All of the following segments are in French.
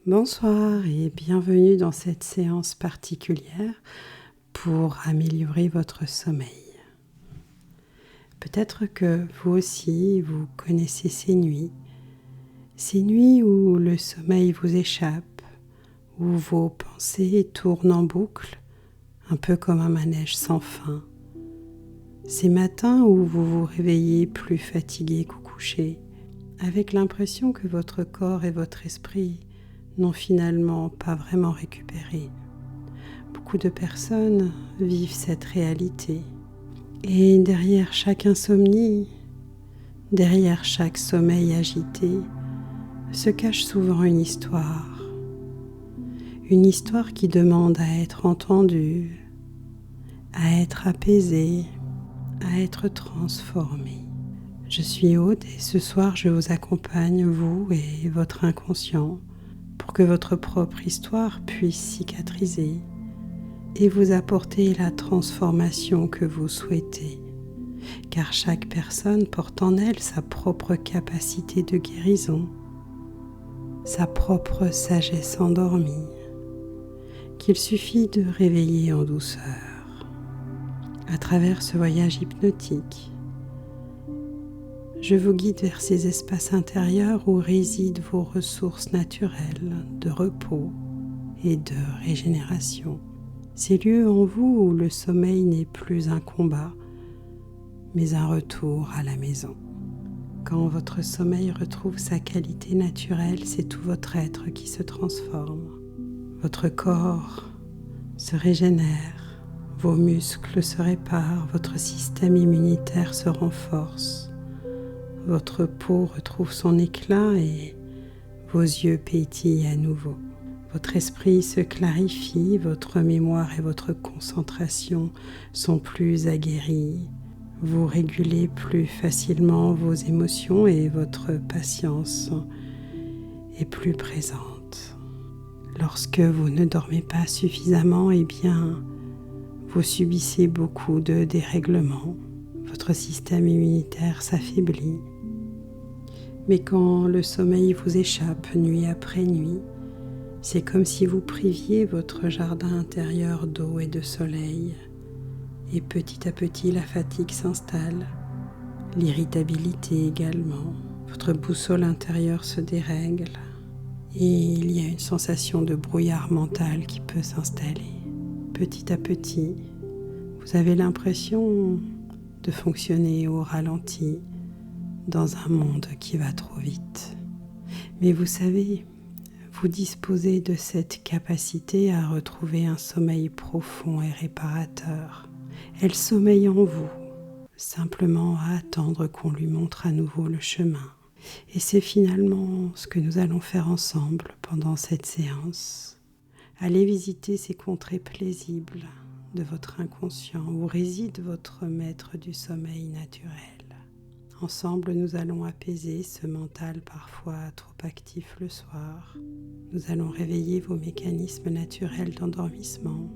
Bonsoir et bienvenue dans cette séance particulière pour améliorer votre sommeil. Peut-être que vous aussi, vous connaissez ces nuits où le sommeil vous échappe, où vos pensées tournent en boucle, un peu comme un manège sans fin. Ces matins où vous vous réveillez plus fatigué qu'au coucher, avec l'impression que votre corps et votre esprit n'ont finalement pas vraiment récupéré. Beaucoup de personnes vivent cette réalité. Et derrière chaque insomnie, derrière chaque sommeil agité, se cache souvent une histoire qui demande à être entendue, à être apaisée, à être transformée. Je suis Aude et ce soir je vous accompagne, vous et votre inconscient, pour que votre propre histoire puisse cicatriser et vous apporter la transformation que vous souhaitez. Car chaque personne porte en elle sa propre capacité de guérison, sa propre sagesse endormie, qu'il suffit de réveiller en douceur. À travers ce voyage hypnotique, je vous guide vers ces espaces intérieurs où résident vos ressources naturelles de repos et de régénération. Ces lieux en vous où le sommeil n'est plus un combat, mais un retour à la maison. Quand votre sommeil retrouve sa qualité naturelle, c'est tout votre être qui se transforme. Votre corps se régénère, vos muscles se réparent, votre système immunitaire se renforce. Votre peau retrouve son éclat et vos yeux pétillent à nouveau. Votre esprit se clarifie, votre mémoire et votre concentration sont plus aguerries. Vous régulez plus facilement vos émotions et votre patience est plus présente. Lorsque vous ne dormez pas suffisamment, vous subissez beaucoup de dérèglements. Votre système immunitaire s'affaiblit. Mais quand le sommeil vous échappe nuit après nuit, c'est comme si vous priviez votre jardin intérieur d'eau et de soleil. Et petit à petit, la fatigue s'installe, l'irritabilité également. Votre boussole intérieure se dérègle et il y a une sensation de brouillard mental qui peut s'installer. Petit à petit, vous avez l'impression de fonctionner au ralenti dans un monde qui va trop vite. Mais vous savez, vous disposez de cette capacité à retrouver un sommeil profond et réparateur. Elle sommeille en vous, simplement à attendre qu'on lui montre à nouveau le chemin. Et c'est finalement ce que nous allons faire ensemble pendant cette séance. Allez visiter ces contrées paisibles de votre inconscient où réside votre maître du sommeil naturel. Ensemble, nous allons apaiser ce mental parfois trop actif le soir. Nous allons réveiller vos mécanismes naturels d'endormissement.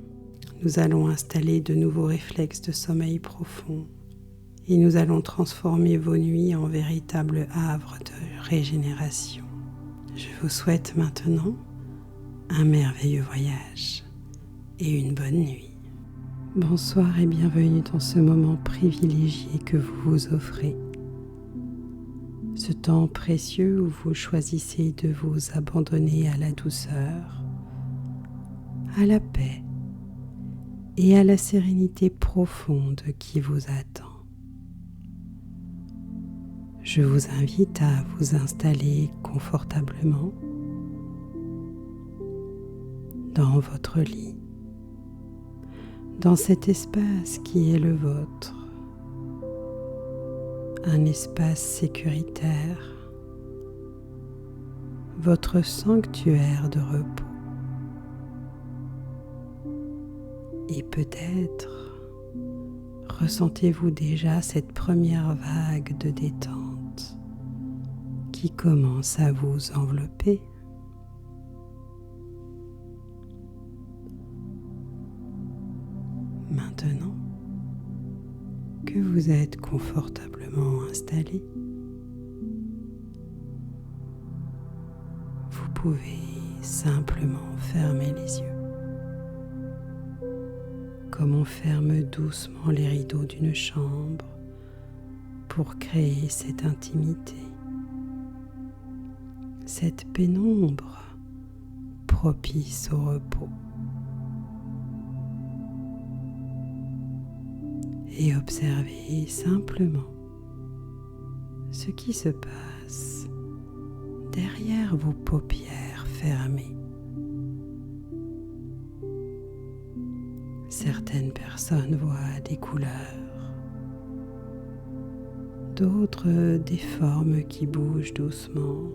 Nous allons installer de nouveaux réflexes de sommeil profond. Et nous allons transformer vos nuits en véritables havres de régénération. Je vous souhaite maintenant un merveilleux voyage et une bonne nuit. Bonsoir et bienvenue dans ce moment privilégié que vous vous offrez. Ce temps précieux où vous choisissez de vous abandonner à la douceur, à la paix et à la sérénité profonde qui vous attend. Je vous invite à vous installer confortablement dans votre lit, dans cet espace qui est le vôtre. Un espace sécuritaire, votre sanctuaire de repos. Et peut-être ressentez-vous déjà cette première vague de détente qui commence à vous envelopper. Maintenant que vous êtes confortablement installé, vous pouvez simplement fermer les yeux, comme on ferme doucement les rideaux d'une chambre pour créer cette intimité, cette pénombre propice au repos. Et observez simplement ce qui se passe derrière vos paupières fermées. Certaines personnes voient des couleurs, d'autres des formes qui bougent doucement,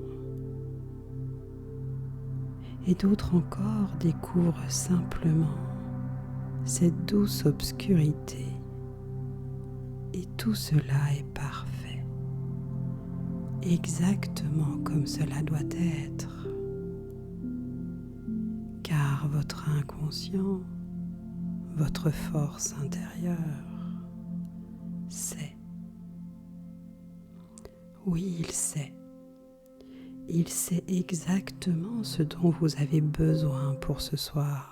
et d'autres encore découvrent simplement cette douce obscurité. Et tout cela est parfait, exactement comme cela doit être, car votre inconscient, votre force intérieure, sait. Oui, il sait. Il sait exactement ce dont vous avez besoin pour ce soir.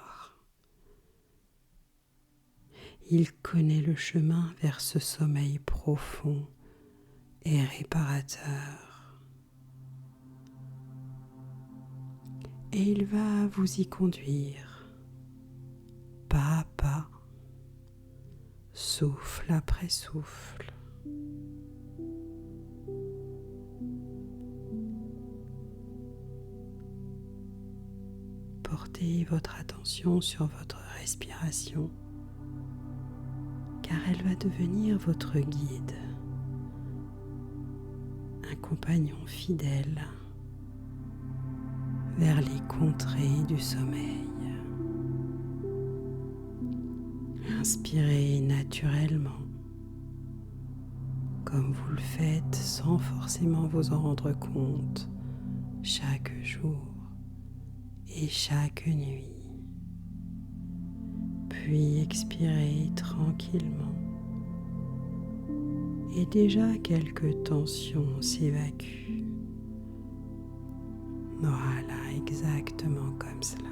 Il connaît le chemin vers ce sommeil profond et réparateur. Et il va vous y conduire, pas à pas, souffle après souffle. Portez votre attention sur votre respiration, car elle va devenir votre guide, un compagnon fidèle vers les contrées du sommeil. Inspirez naturellement, comme vous le faites sans forcément vous en rendre compte, chaque jour et chaque nuit. Puis expirez tranquillement et déjà quelques tensions s'évacuent. Voilà, exactement comme cela.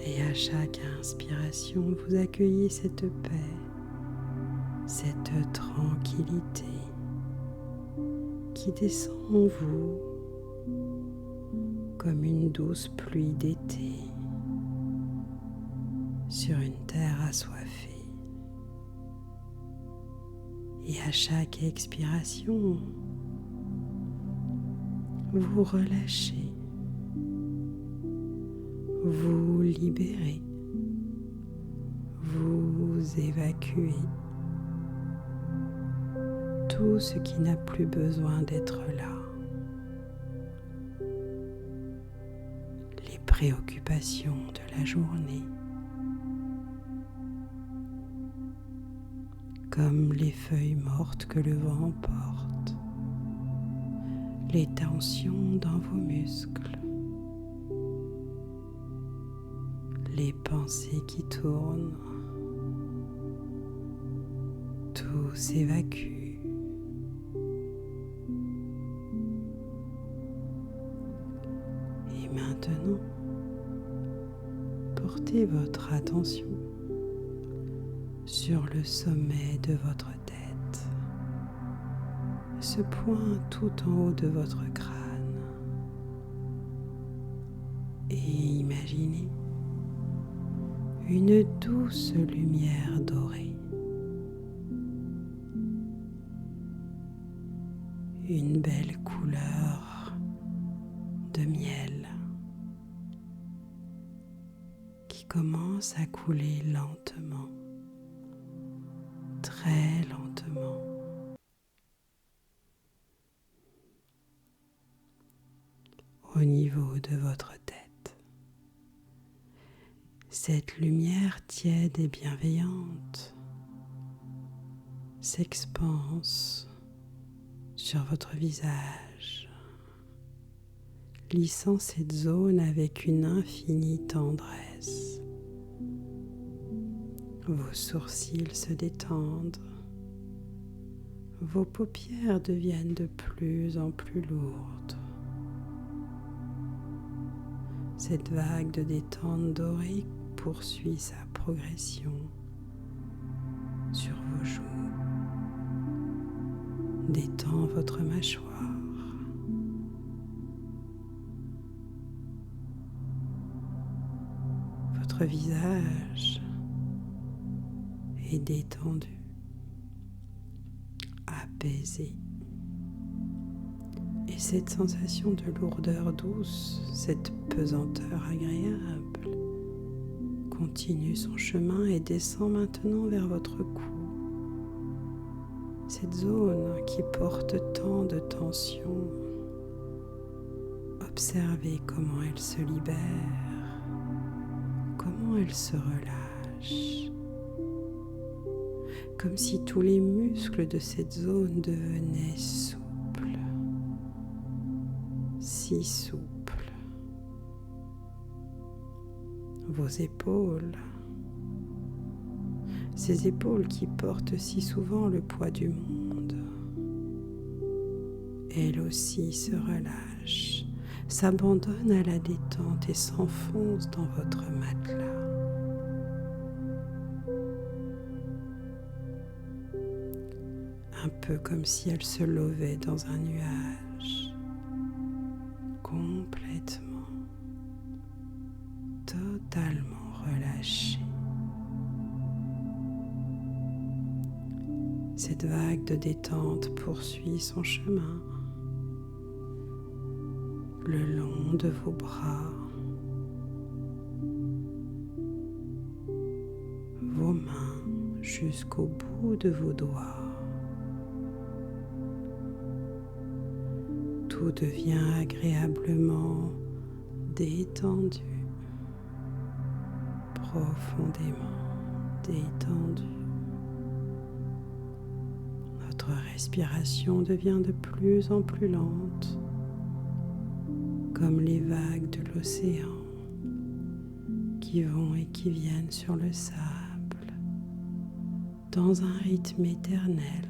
Et à chaque inspiration, vous accueillez cette paix, cette tranquillité qui descend en vous comme une douce pluie d'été sur une terre assoiffée. Et à chaque expiration, vous relâchez, vous libérez, vous évacuez tout ce qui n'a plus besoin d'être là. Les préoccupations de la journée, comme les feuilles mortes que le vent emporte, les tensions dans vos muscles, les pensées qui tournent, tout s'évacue. Et maintenant, portez votre attention sur le sommet de votre tête, ce point tout en haut de votre crâne, et imaginez une douce lumière dorée, une belle couleur de miel qui commence à couler lentement, très lentement, au niveau de votre tête. Cette lumière tiède et bienveillante s'expanse sur votre visage, lissant cette zone avec une infinie tendresse. Vos sourcils se détendent, vos paupières deviennent de plus en plus lourdes. Cette vague de détente dorée poursuit sa progression sur vos joues. Détend votre mâchoire. Votre visage est détendu, apaisé. Et cette sensation de lourdeur douce, cette pesanteur agréable, continue son chemin et descend maintenant vers votre cou. Cette zone qui porte tant de tension, observez comment elle se libère, comment elle se relâche, comme si tous les muscles de cette zone devenaient souples, si souples. Vos épaules, ces épaules qui portent si souvent le poids du monde, elles aussi se relâchent, s'abandonnent à la détente et s'enfoncent dans votre matelas. Un peu comme si elles se levaient dans un nuage, complètement, totalement relâchées. Cette vague de détente poursuit son chemin le long de vos bras, vos mains jusqu'au bout de vos doigts. Tout devient agréablement détendu, profondément détendu. Notre respiration devient de plus en plus lente, comme les vagues de l'océan qui vont et qui viennent sur le sable, dans un rythme éternel,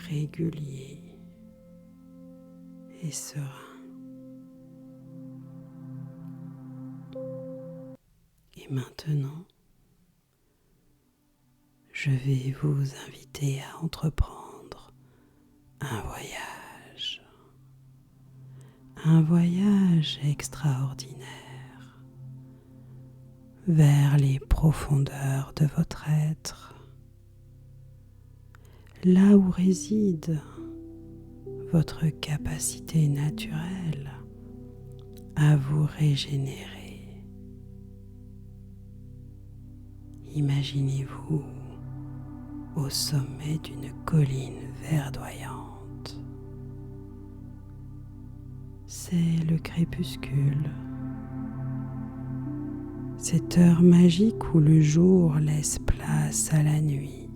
régulier et serein. Et maintenant, je vais vous inviter à entreprendre un voyage extraordinaire vers les profondeurs de votre être, là où réside votre capacité naturelle à vous régénérer. Imaginez-vous au sommet d'une colline verdoyante. C'est le crépuscule, cette heure magique où le jour laisse place à la nuit.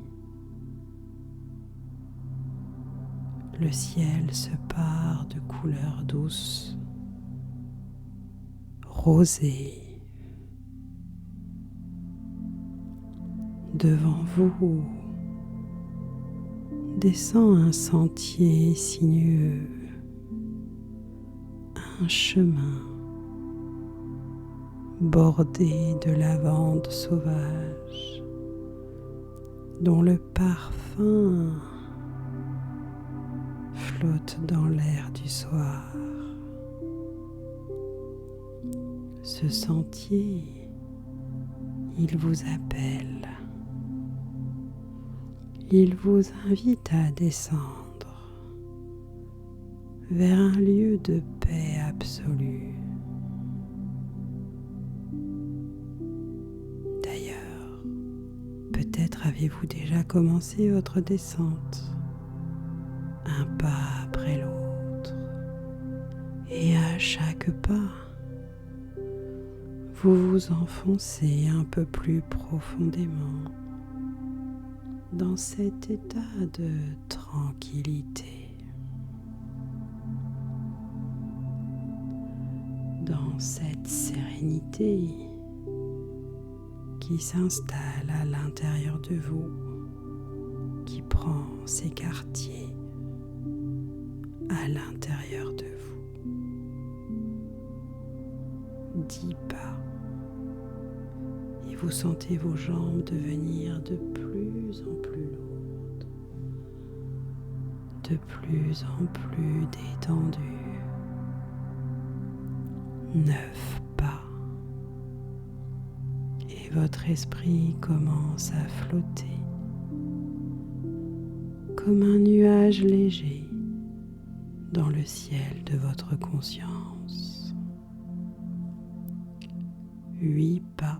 Le ciel se pare de couleurs douces, rosées. Devant vous descend un sentier sinueux, un chemin bordé de lavandes sauvages dont le parfum flotte dans l'air du soir. Ce sentier, il vous appelle. Il vous invite à descendre vers un lieu de paix absolue. D'ailleurs, peut-être avez-vous déjà commencé votre descente, un pas après l'autre, et à chaque pas, vous vous enfoncez un peu plus profondément dans cet état de tranquillité, dans cette sérénité qui s'installe à l'intérieur de vous, qui prend ses quartiers à l'intérieur de vous. vous sentez vos jambes devenir de plus en plus lourdes, de plus en plus détendues. 9 pas. Et votre esprit commence à flotter comme un nuage léger dans le ciel de votre conscience. 8 pas.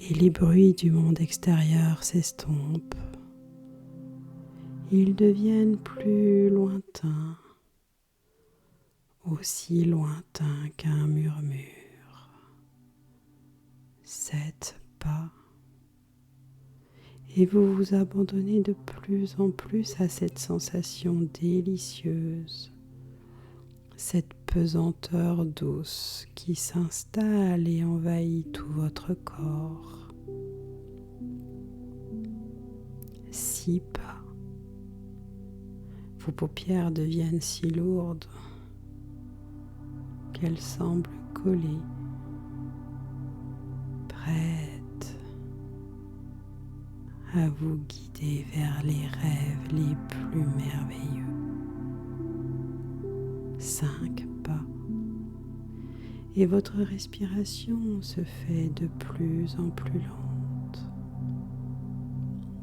Et les bruits du monde extérieur s'estompent. Ils deviennent plus lointains, aussi lointains qu'un murmure. 7 pas. Et vous vous abandonnez de plus en plus à cette sensation délicieuse, cette pesanteur douce qui s'installe et envahit tout votre corps. 6 pas. Vos paupières deviennent si lourdes qu'elles semblent collées, prêtes à vous guider vers les rêves les plus merveilleux. 5 pas. Et votre respiration se fait de plus en plus lente,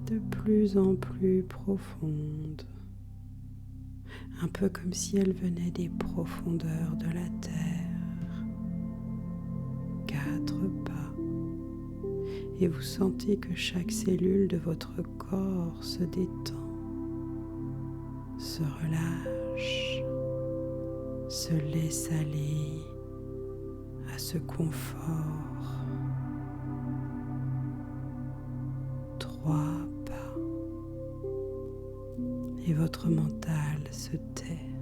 de plus en plus profonde, un peu comme si elle venait des profondeurs de la terre. 4 pas. Et vous sentez que chaque cellule de votre corps se détend, se relâche, se laisse aller à ce confort. 3 pas. Et votre mental se tait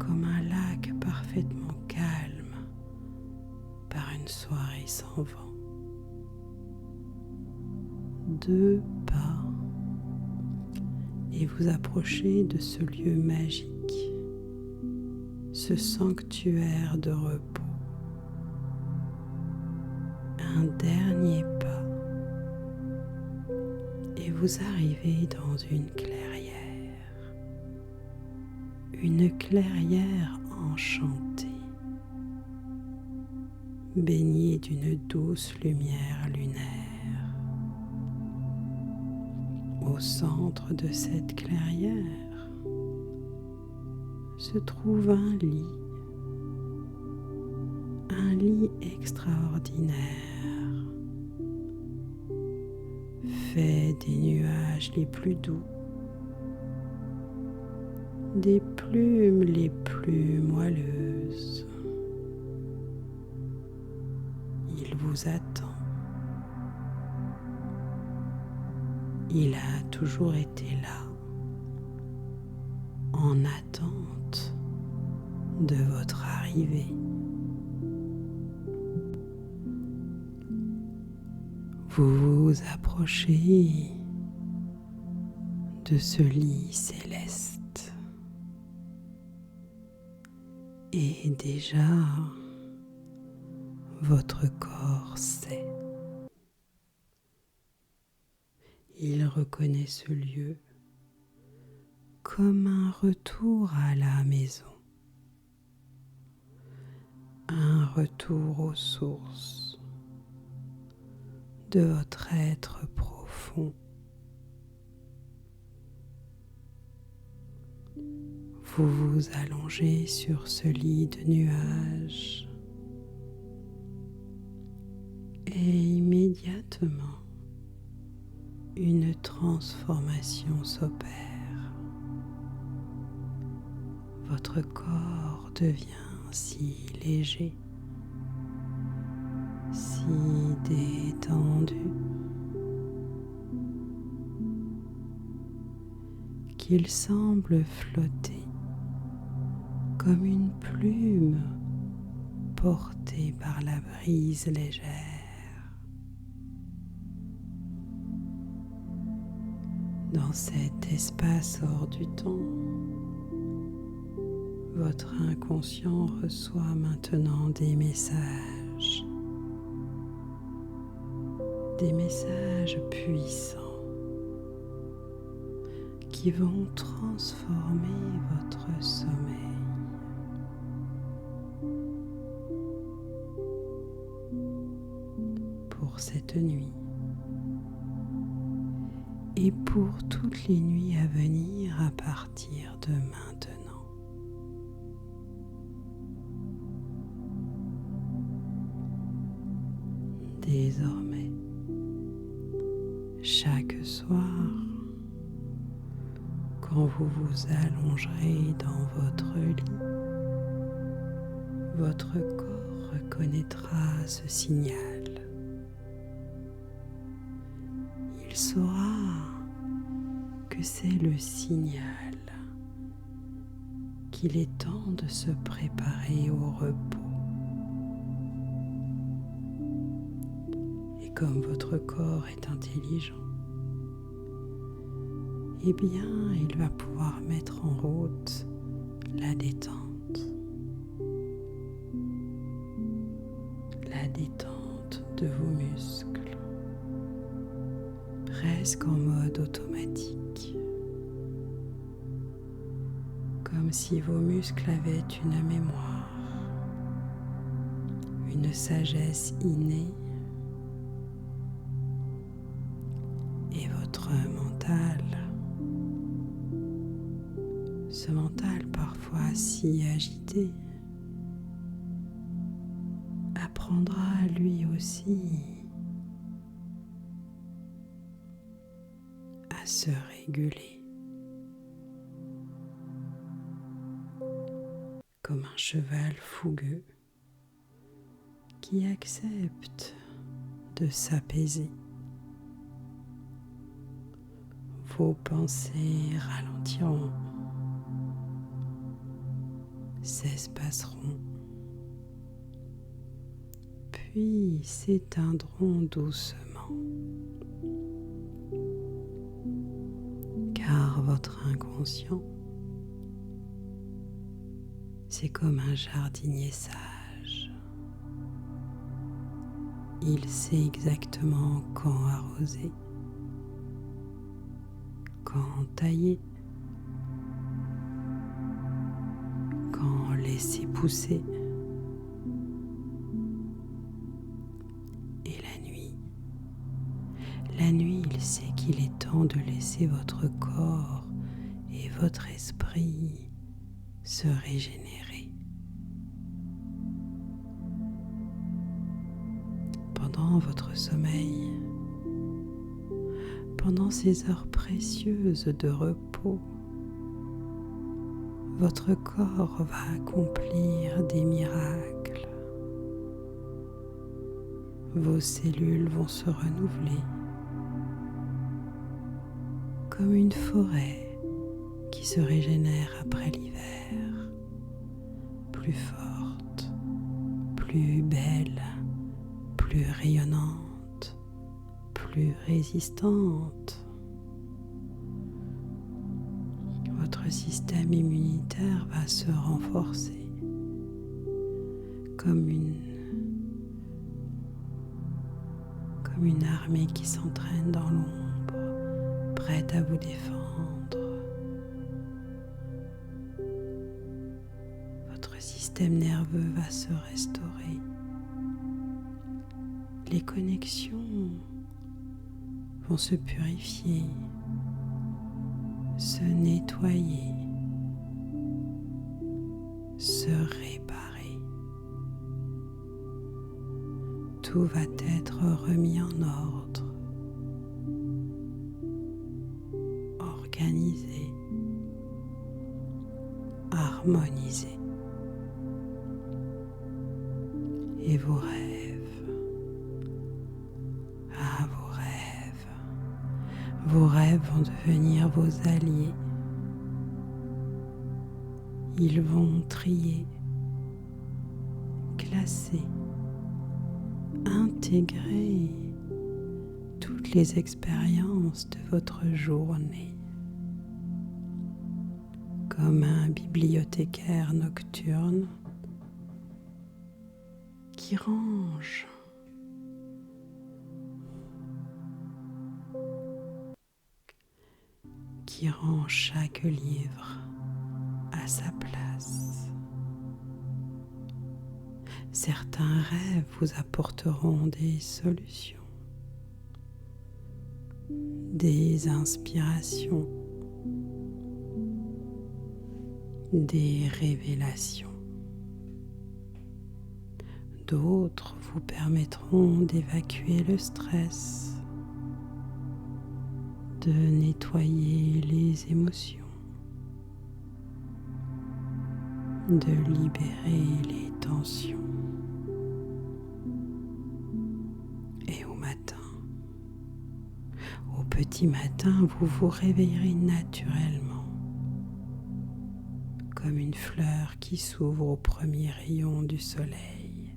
comme un lac parfaitement calme par une soirée sans vent. 2 pas. Et vous approchez de ce lieu magique, ce sanctuaire de repos. Un dernier pas. Et vous arrivez dans une clairière enchantée, baignée d'une douce lumière lunaire. Au centre de cette clairière se trouve un lit extraordinaire, fait des nuages les plus doux, des plumes les plus moelleuses. Il vous attend. Il a toujours été là, en attente de votre arrivée. Vous vous approchez de ce lit céleste et déjà votre corps sait. Il reconnaît ce lieu comme un retour à la maison, un retour aux sources de votre être profond. Vous vous allongez sur ce lit de nuages et immédiatement, une transformation s'opère. Votre corps devient si léger, si détendu, qu'il semble flotter comme une plume portée par la brise légère. Dans cet espace hors du temps, votre inconscient reçoit maintenant des messages des messages puissants qui vont transformer votre sommeil. Pour cette nuit et pour toutes les nuits à venir à partir de maintenant. Désormais, chaque soir, quand vous vous allongerez dans votre lit, votre corps reconnaîtra ce signal. Il saura que c'est le signal qu'il est temps de se préparer au repos. Et comme votre corps est intelligent, eh bien, il va pouvoir mettre en route la détente de vos muscles, presque en mode automatique, comme si vos muscles avaient une mémoire, une sagesse innée, et votre mental, ce mental parfois si agité, apprendra lui aussi à se réguler, comme un cheval fougueux qui accepte de s'apaiser. Vos pensées ralentiront, s'espaceront, puis s'éteindront doucement, car votre inconscient, c'est comme un jardinier sage. Il sait exactement quand arroser, quand tailler, quand laisser pousser. Et la nuit, il sait qu'il est temps de laisser votre corps et votre esprit se régénérer. Pendant votre sommeil, pendant ces heures précieuses de repos, votre corps va accomplir des miracles. Vos cellules vont se renouveler comme une forêt qui se régénère après l'hiver, plus forte, plus belle, plus rayonnante, plus résistante. Votre système immunitaire va se renforcer comme une armée qui s'entraîne dans l'ombre, prête à vous défendre. Votre système nerveux va se restaurer. Les connexions vont se purifier, se nettoyer, se réparer. Tout va être remis en ordre, organisé, harmonisé. Et vos rêves, vos rêves vont devenir vos alliés. Ils vont trier, classer, intégrer toutes les expériences de votre journée, comme un bibliothécaire nocturne qui range qui rend chaque livre à sa place. Certains rêves vous apporteront des solutions, des inspirations, des révélations. D'autres vous permettront d'évacuer le stress, de nettoyer les émotions, de libérer les tensions. Et au matin, au petit matin, vous vous réveillerez naturellement, comme une fleur qui s'ouvre au premier rayon du soleil.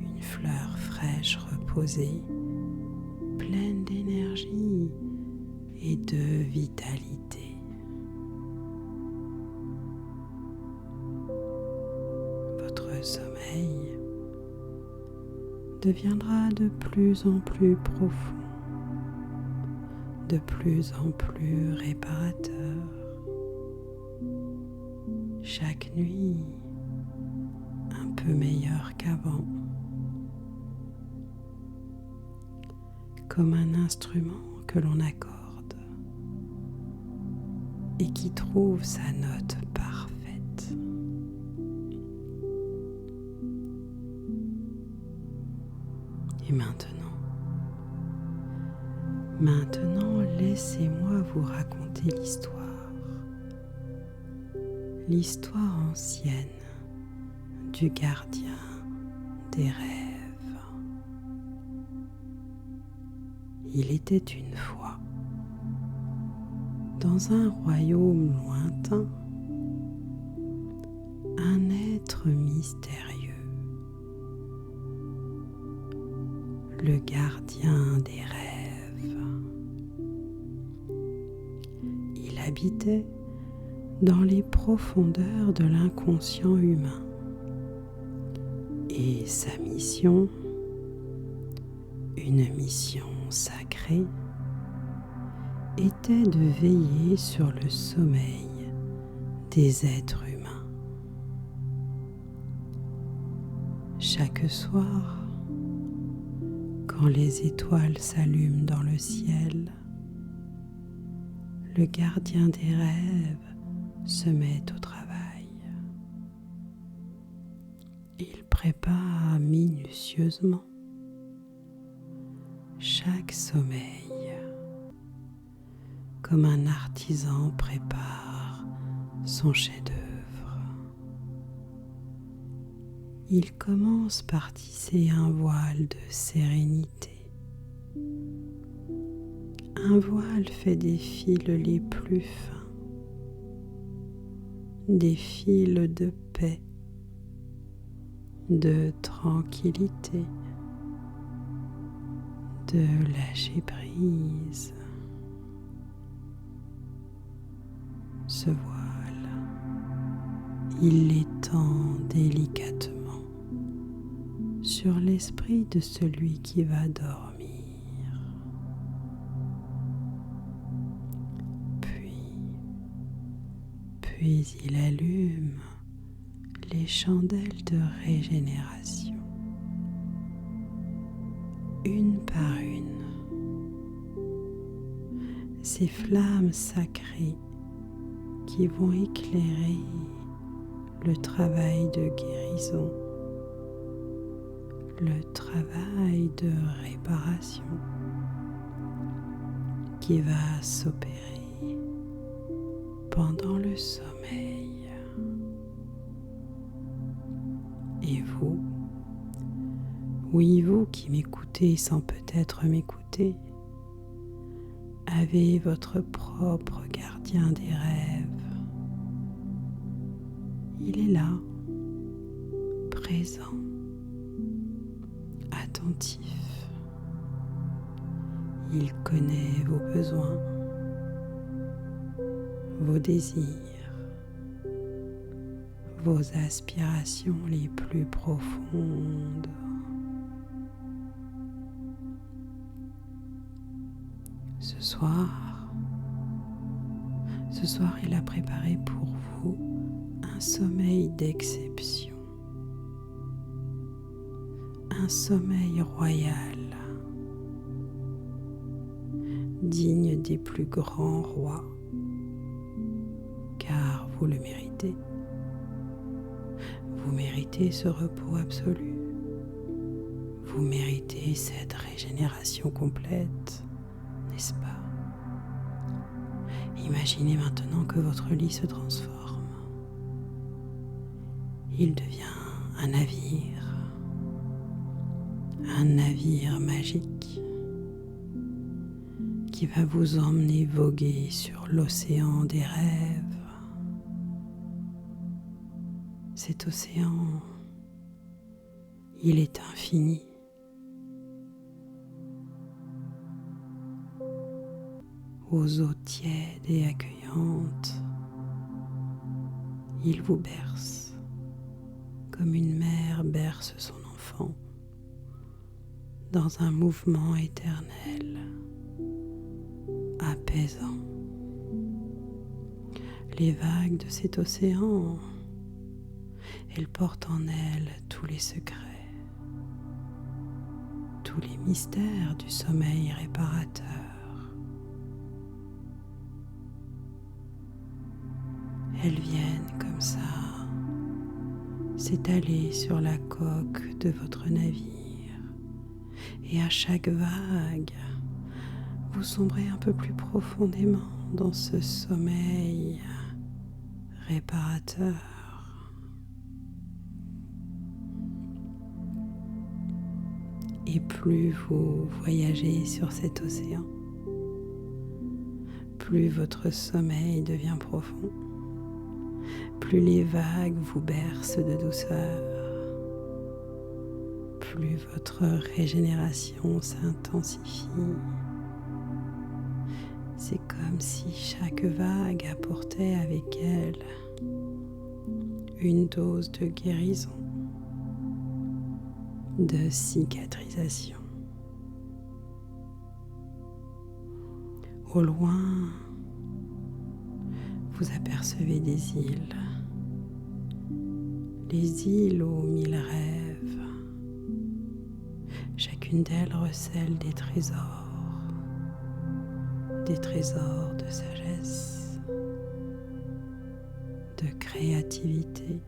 Une fleur fraîche, reposée, pleine d'énergie et de vitalité. Votre sommeil deviendra de plus en plus profond, de plus en plus réparateur. Chaque nuit, un peu meilleur qu'avant, comme un instrument que l'on accorde et qui trouve sa note parfaite. Et maintenant, laissez-moi vous raconter l'histoire ancienne du gardien des rêves. Il était une fois, dans un royaume lointain, un être mystérieux, le gardien des rêves. Il habitait dans les profondeurs de l'inconscient humain et sa mission, une mission sacrée, était de veiller sur le sommeil des êtres humains. Chaque soir, quand les étoiles s'allument dans le ciel, le gardien des rêves se met au travail. Il prépare minutieusement chaque sommeil, comme un artisan prépare son chef-d'œuvre. Il commence par tisser un voile de sérénité, un voile fait des fils les plus fins, des fils de paix, de tranquillité, de lâcher prise. Ce voile, il l'étend délicatement sur l'esprit de celui qui va dormir. Puis il allume les chandelles de régénération, une par une. Ces flammes sacrées qui vont éclairer le travail de guérison, le travail de réparation qui va s'opérer pendant le sommeil. Et vous, oui vous qui m'écoutez sans peut-être m'écouter, avez votre propre gardien des rêves. Il est là, présent, attentif. Il connaît vos besoins, vos désirs, vos aspirations les plus profondes. Ce soir, ce soir, il a préparé pour vous un sommeil d'exception, un sommeil royal, digne des plus grands rois, car vous le méritez. Vous méritez ce repos absolu. Vous méritez cette régénération complète, n'est-ce pas? Imaginez maintenant que votre lit se transforme. Il devient un navire magique qui va vous emmener voguer sur l'océan des rêves. Cet océan, il est infini. Aux eaux tièdes et accueillantes, il vous berce comme une mère berce son enfant dans un mouvement éternel, apaisant. Les vagues de cet océan, elles portent en elles tous les secrets, tous les mystères du sommeil réparateur. Elles viennent comme ça s'étaler sur la coque de votre navire et à chaque vague, vous sombrez un peu plus profondément dans ce sommeil réparateur. Et plus vous voyagez sur cet océan, plus votre sommeil devient profond. Plus les vagues vous bercent de douceur, plus votre régénération s'intensifie. C'est comme si chaque vague apportait avec elle une dose de guérison, de cicatrisation. Au loin, vous apercevez des îles, les îles aux 1000 rêves. Chacune d'elles recèle des trésors de sagesse, de créativité,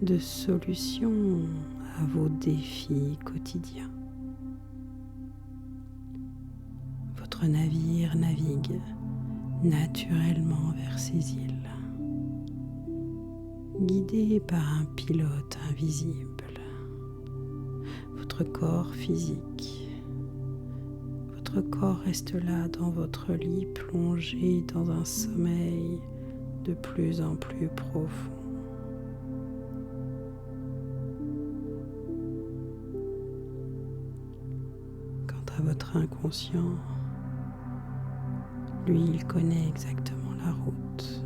de solutions à vos défis quotidiens. Votre navire navigue naturellement vers ces îles, guidé par un pilote invisible. Votre corps physique, votre corps reste là dans votre lit, plongé dans un sommeil de plus en plus profond. Quant à votre inconscient, lui, il connaît exactement la route,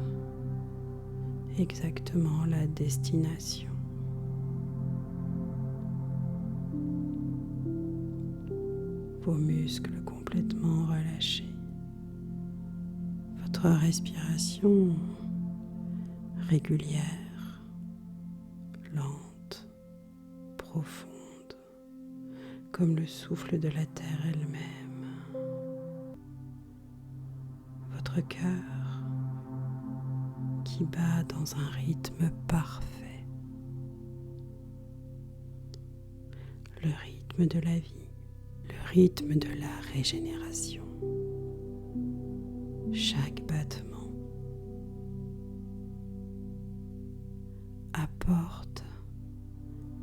exactement la destination. Vos muscles complètement relâchés, votre respiration régulière, lente, profonde, comme le souffle de la terre elle-même. Votre cœur qui bat dans un rythme parfait, le rythme de la vie, le rythme de la régénération. Chaque battement apporte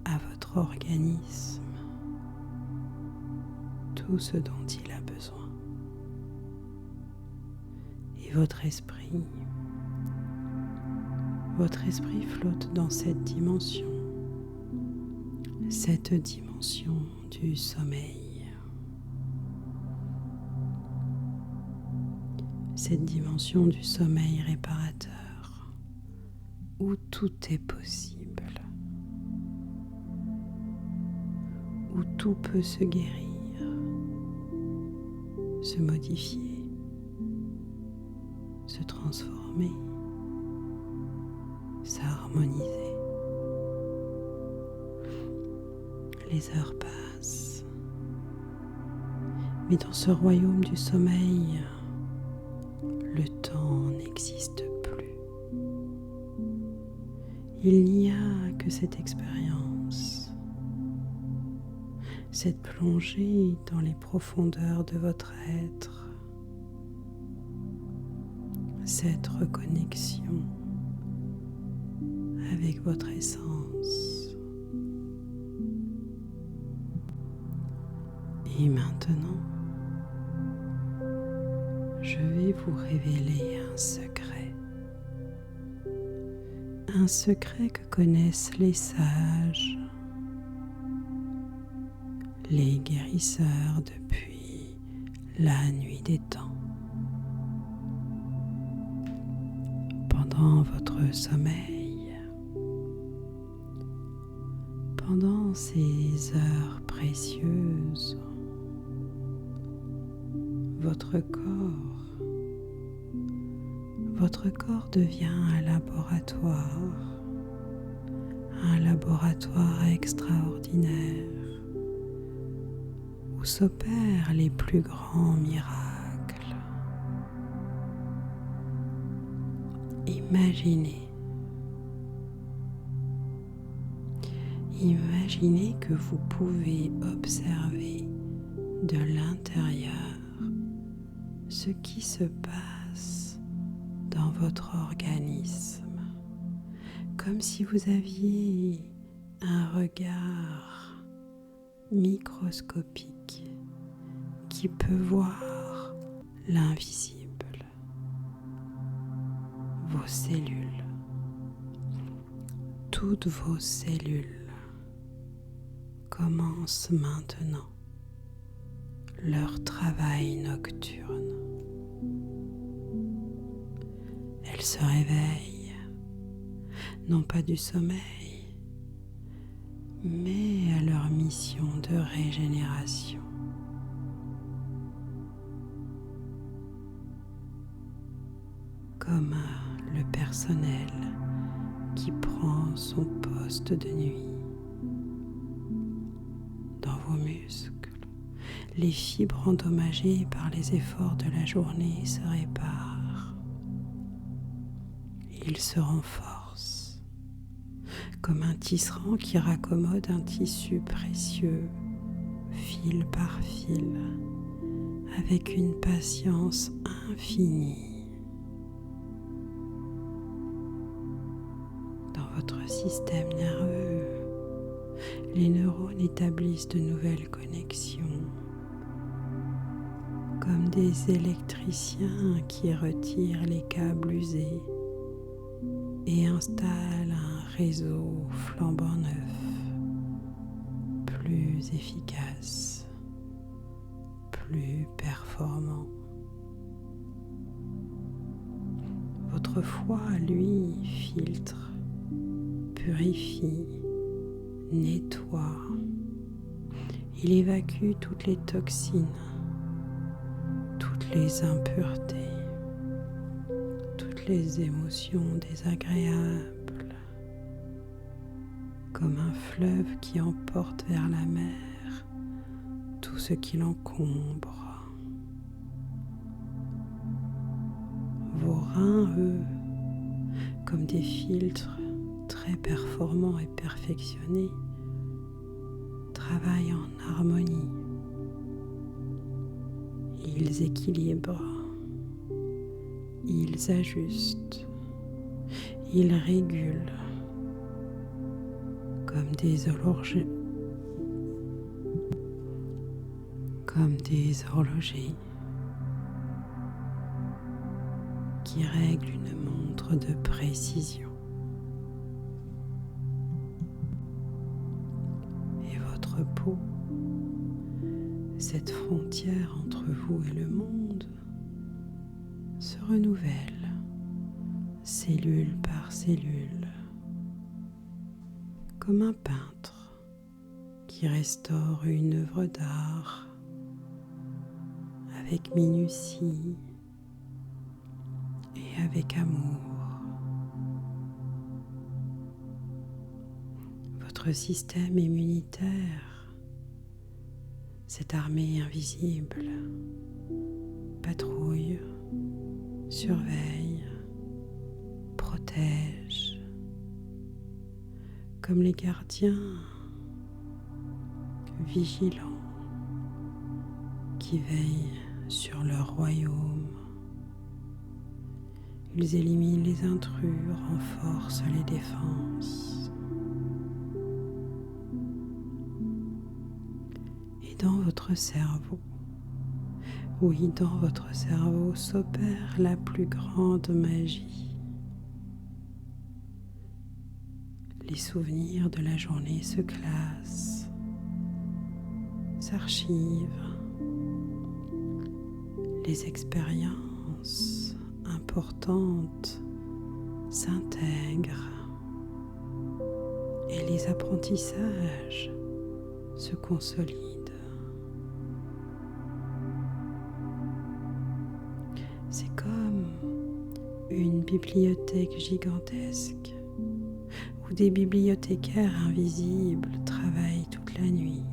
à votre organisme tout ce dont il a besoin. Et votre esprit flotte dans cette dimension du sommeil. Cette dimension du sommeil réparateur où tout est possible, où tout peut se guérir, se modifier, se transformer, s'harmoniser. Les heures passent, mais dans ce royaume du sommeil, le temps n'existe plus. Il n'y a que cette expérience, cette plongée dans les profondeurs de votre être, cette reconnexion avec votre essence. Et maintenant, je vais vous révéler un secret que connaissent les sages, les guérisseurs depuis la nuit des temps. Pendant votre sommeil, pendant ces heures précieuses, votre corps devient un laboratoire extraordinaire où s'opèrent les plus grands miracles. Imaginez que vous pouvez observer de l'intérieur ce qui se passe dans votre organisme, comme si vous aviez un regard microscopique qui peut voir l'invisible, vos cellules, toutes vos cellules commencent maintenant leur travail nocturne. Elles se réveillent, non pas du sommeil, mais à leur mission de régénération. Comme le personnel qui prend son poste de nuit. Dans vos muscles, les fibres endommagées par les efforts de la journée se réparent. Ils se renforcent, comme un tisserand qui raccommode un tissu précieux, fil par fil, avec une patience infinie. Dans votre système nerveux, les neurones établissent de nouvelles connexions, comme des électriciens qui retirent les câbles usés et installent un réseau flambant neuf, plus efficace, plus performant. Votre foie, lui, filtre, purifie, nettoie. Il évacue toutes les toxines, toutes les impuretés, toutes les émotions désagréables, comme un fleuve qui emporte vers la mer tout ce qui l'encombre. Vos reins, eux, comme des filtres très performants et perfectionnés, travaillent en harmonie. Ils équilibrent, ils ajustent, ils régulent, comme des horlogers qui règlent une montre de précision. Et votre peau, cette frontière entre vous et le monde, se renouvelle, cellule par cellule, comme un peintre qui restaure une œuvre d'art avec minutie et avec amour. Votre système immunitaire, cette armée invisible, patrouille, surveille, protège, comme les gardiens vigilants qui veillent sur leur royaume. Ils éliminent les intrus, renforcent les défenses. Et dans votre cerveau, oui, dans votre cerveau s'opère la plus grande magie. Les souvenirs de la journée se classent, s'archivent. Les expériences importantes s'intègrent et les apprentissages se consolident. C'est comme une bibliothèque gigantesque où des bibliothécaires invisibles travaillent toute la nuit,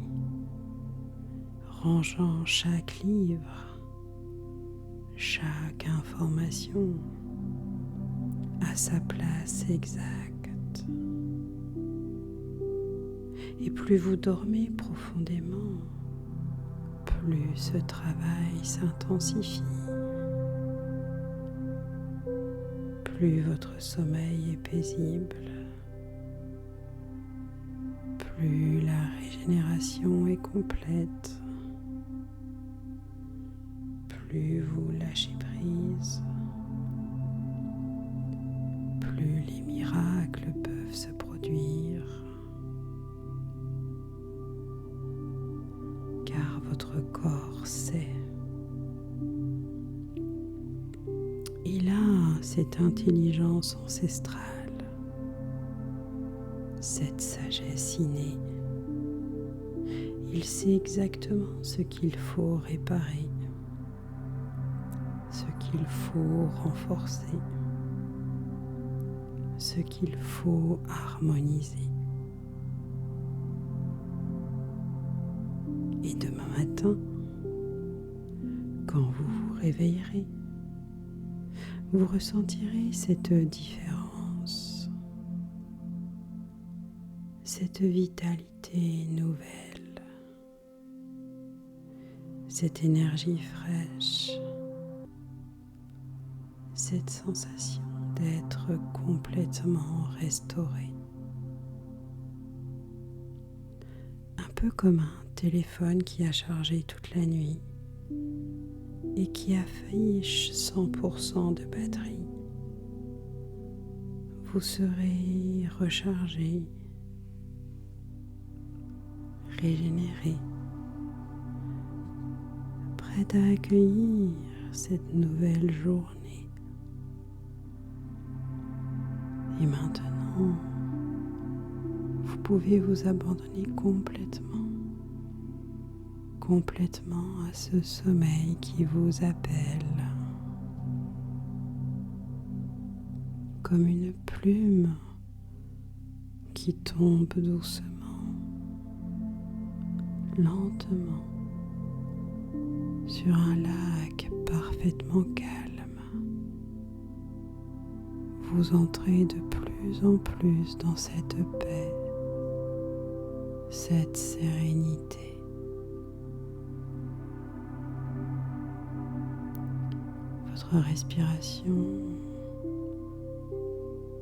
rangeant chaque livre, chaque information à sa place exacte. Et plus vous dormez profondément, plus ce travail s'intensifie. Plus votre sommeil est paisible, plus la régénération est complète, plus vous lâchez prise, plus les miracles peuvent se produire, car votre corps sait. Il a cette intelligence ancestrale, cette sagesse innée. Il sait exactement ce qu'il faut réparer, ce qu'il faut renforcer, ce qu'il faut harmoniser. Et demain matin, quand vous vous réveillerez, vous ressentirez cette différence, cette vitalité nouvelle, cette énergie fraîche, cette sensation d'être complètement restauré. Un peu comme un téléphone qui a chargé toute la nuit et qui affiche 100% de batterie. Vous serez rechargé, régénéré, prêt à accueillir cette nouvelle journée. Et maintenant, vous pouvez vous abandonner complètement à ce sommeil qui vous appelle, comme une plume qui tombe doucement, lentement, sur un lac parfaitement calme. Vous entrez de plus en plus dans cette paix, cette sérénité. Votre respiration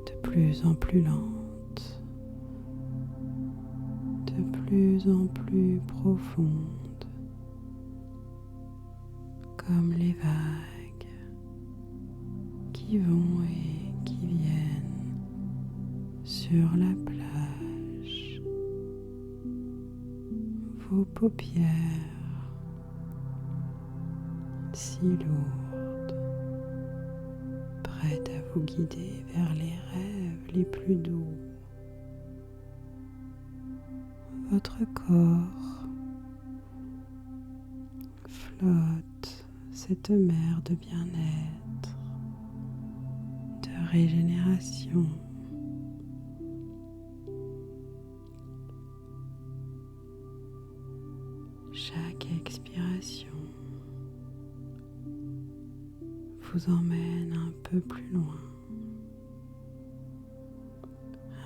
de plus en plus lente, de plus en plus profonde, comme les vagues qui vont et qui viennent sur la plage. Vos paupières si lourdes, prêtes à vous guider vers les rêves les plus doux. Votre corps flotte cette mer de bien-être, de régénération. Chaque expiration vous emmène un peu plus loin,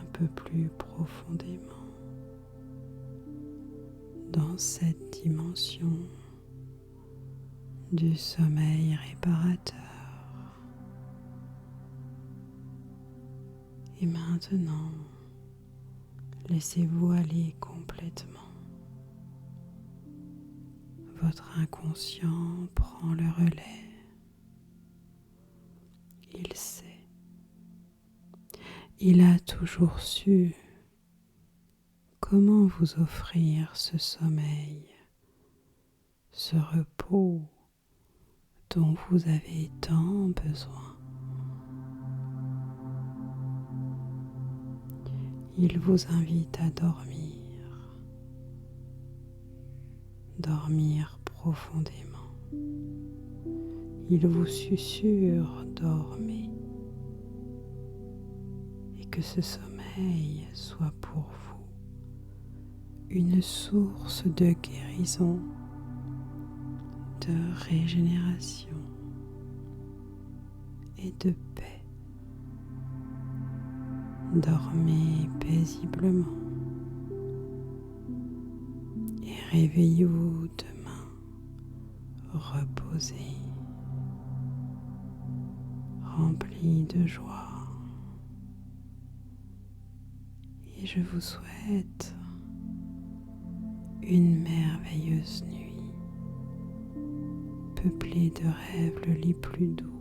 un peu plus profondément dans cette dimension du sommeil réparateur. Et maintenant, laissez-vous aller complètement. Votre inconscient prend le relais. Il sait. Il a toujours su comment vous offrir ce sommeil, ce repos dont vous avez tant besoin. Il vous invite à dormir profondément. Il vous susurre dormez, et que ce sommeil soit pour vous une source de guérison, de régénération et de paix. Dormez paisiblement et réveillez-vous demain reposé, rempli de joie. Et je vous souhaite une merveilleuse nuit, peuplée de rêves les plus doux.